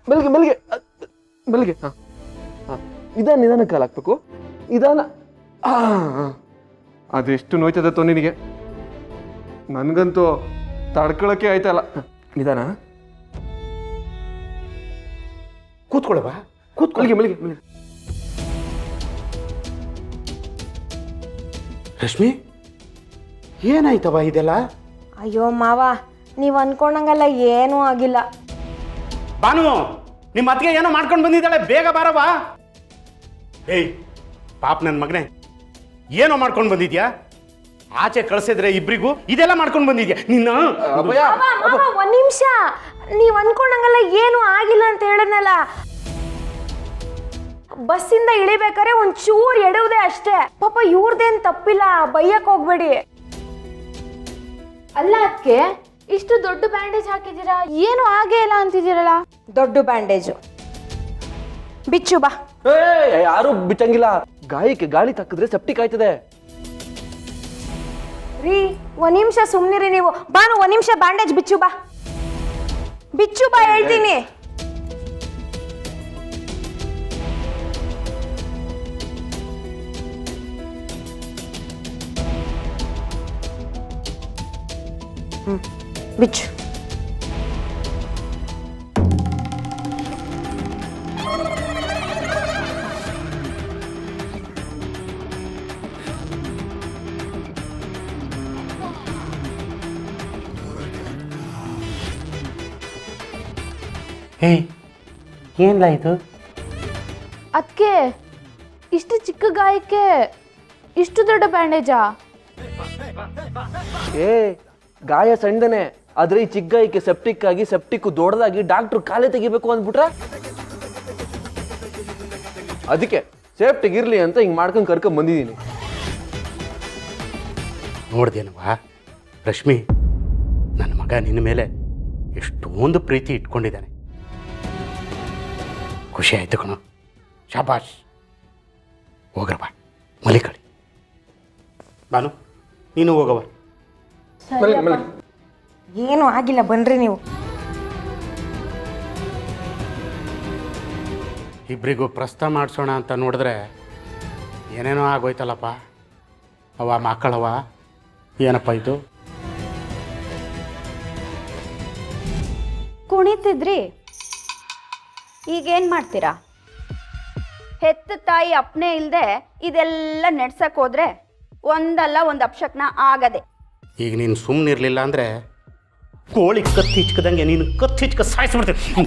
ಮೆಲ್ಗೆ ಮೆಲ್ಗೆ ಮೆಲ್ಗೆ. ಹಾಂ ಹಾಂ, ನಿಧಾನ ಕಾಲು ಹಾಕ್ಬೇಕು. ನಿಧಾನ. ಅದೆಷ್ಟು ನೋಯ್ತದತ್ತೋ ನಿನಗೆ, ನನಗಂತೂ ತಡ್ಕೊಳಕ್ಕೆ ಆಯ್ತಲ್ಲ. ನಿಧಾನ. ಕೂತ್ಕೊಳ್ಳವ, ಮೆಲ್ಗೆ ಮೆಲ್ಗೆ ಮೆಲ್ಗೆ. ರಶ್ಮಿ, ಏನಾಯ್ತವ ಇದೆಲ್ಲ? ಅಯ್ಯೋ ಮಾವ, ನೀವು ಅನ್ಕೊಂಡಂಗಲ್ಲ ಏನೂ ಆಗಿಲ್ಲ. ಬಾನು, ನಿಮ್ಮ ಅತ್ತಿಗೆ ಏನೋ ಮಾಡ್ಕೊಂಡು ಬಂದಿದ್ದಾಳೆ, ಬೇಗ ಬಾರವ. ಏಯ್ ಪಾಪ ನನ್ನ ಮಗನೇ, ಏನೋ ಮಾಡ್ಕೊಂಡು ಬಂದಿದ್ಯಾ? ಆಚೆ ಕಳ್ಸಿದ್ರೆ ಇಬ್ರಿಗೂ ಇದೆಲ್ಲ ಮಾಡ್ಕೊಂಡು ಬಂದಿದ್ಯಾ ನಿನ್ನ? ಒಂದ್ ನಿಮಿಷ, ನೀವ್ ಅನ್ಕೊಂಡಂಗಲ್ಲ ಏನು ಆಗಿಲ್ಲ ಅಂತ ಹೇಳದ್ನಲ್ಲ. ಬಸ್ಸಿಂದ ಇಳಿಬೇಕಾರೆ ಒಂದ್ ಚೂರ್ ಎಡುವುದೇ ಅಷ್ಟೇ. ಪಾಪ ಇವ್ರದೇನ್ ತಪ್ಪಿಲ್ಲ, ಬೈಯಕ್ ಹೋಗ್ಬೇಡಿ. ಅಲ್ಲ ಅದಕ್ಕೆ ಇಷ್ಟು ದೊಡ್ಡ ಬ್ಯಾಂಡೇಜ್ ಹಾಕಿದ್ದೀರಾ, ಏನು ಆಗೇ ಇಲ್ಲ ಅಂತಿದ್ದೀರಲ್ಲ? ದೊಡ್ಡ ಬ್ಯಾಂಡೇಜು. ಬಿಚ್ಚು ಬಾ. ಯಾರು ಬಿಚ್ಚಂಗಿಲ್ಲ, ಗಾಯಕ್ಕೆ ಗಾಳಿ ತಕ್ಕಿದ್ರೆ ಸೆಪ್ಟಿಕ್ ಆಯ್ತದೆ. ರೀ ಒಂದ್ ನಿಮಿಷ ಸುಮ್ನಿರಿ ನೀವು. ಬಾನು ಒಂದ್ ನಿಮಿಷ ಬ್ಯಾಂಡೇಜ್ ಬಿಚ್ಚು ಬಾ. ಬಿಚ್ಚು ಬಾ ಹೇಳ್ತೀನಿ. ಬಿಚ್ಚು. ಏಯ್ ಏನಿಲ್ಲ ಇದು? ಅದಕ್ಕೆ ಇಷ್ಟು ಚಿಕ್ಕ ಗಾಯಕ್ಕೆ ಇಷ್ಟು ದೊಡ್ಡ ಬ್ಯಾಂಡೇಜಾ? ಗಾಯ ಸಣ್ಣದನೆ, ಆದ್ರೆ ಈ ಚಿಕ್ಕ ಗಾಯಕ್ಕೆ ಸೆಪ್ಟಿಕ್ ಆಗಿ ಸೆಪ್ಟಿಕ್ ದೊಡ್ಡದಾಗಿ ಡಾಕ್ಟ್ರು ಕಾಲೇ ತೆಗಿಬೇಕು ಅಂದ್ಬಿಟ್ರೆ, ಅದಕ್ಕೆ ಸೇಫ್ಟಿಗೆ ಇರ್ಲಿ ಅಂತ ಹಿಂಗ್ ಮಾಡ್ಕೊಂಡು ಕರ್ಕೊಂಡ್ ಬಂದಿದ್ದೀನಿ. ನೋಡ್ದೇನವಾ ರಶ್ಮಿ, ನನ್ನ ಮಗ ನಿನ್ನ ಮೇಲೆ ಎಷ್ಟೊಂದು ಪ್ರೀತಿ ಇಟ್ಕೊಂಡಿದ್ದಾನೆ. ಖುಷಿ ಆಯ್ತು ಕಣೋ, ಶಾಬಾಷ್. ಹೋಗ್ರವ, ಮಲಿಕಳಿ. ಬಾನು, ನೀನು ಹೋಗವ. ಏನು ಆಗಿಲ್ಲ, ಬನ್ರಿ ನೀವು. ಇಬ್ಬರಿಗೂ ಪ್ರಸ್ತಾವ ಮಾಡಿಸೋಣ ಅಂತ ನೋಡಿದ್ರೆ ಏನೇನೋ ಆಗೋಯ್ತಲ್ಲಪ್ಪ. ಅವ ಮಕ್ಕಳವ, ಏನಪ್ಪ ಇದು? ಕುಣಿತಿದ್ರಿ, ಈಗೇನು ಮಾಡ್ತೀರಾ? ಹೆತ್ತ ತಾಯಿ ಅಪ್ಪನೇ ಇಲ್ಲದೆ ಇದೆಲ್ಲ ನಡ್ಸಕ್ಕೆ ಹೋದ್ರೆ ಒಂದಲ್ಲ ಒಂದು ಅಪಶಕ್ನ ಆಗದೆ. ಈಗ ನೀನು ಸುಮ್ಮನಿರಲಿಲ್ಲ ಅಂದರೆ ಕೋಳಿ ಕತ್ತಿಚ್ಕದಂಗೆ ನೀನು ಕತ್ತಿಚ್ಕ ಸಾಯಿಸ್ಬಿಡ್ತೀನಿ.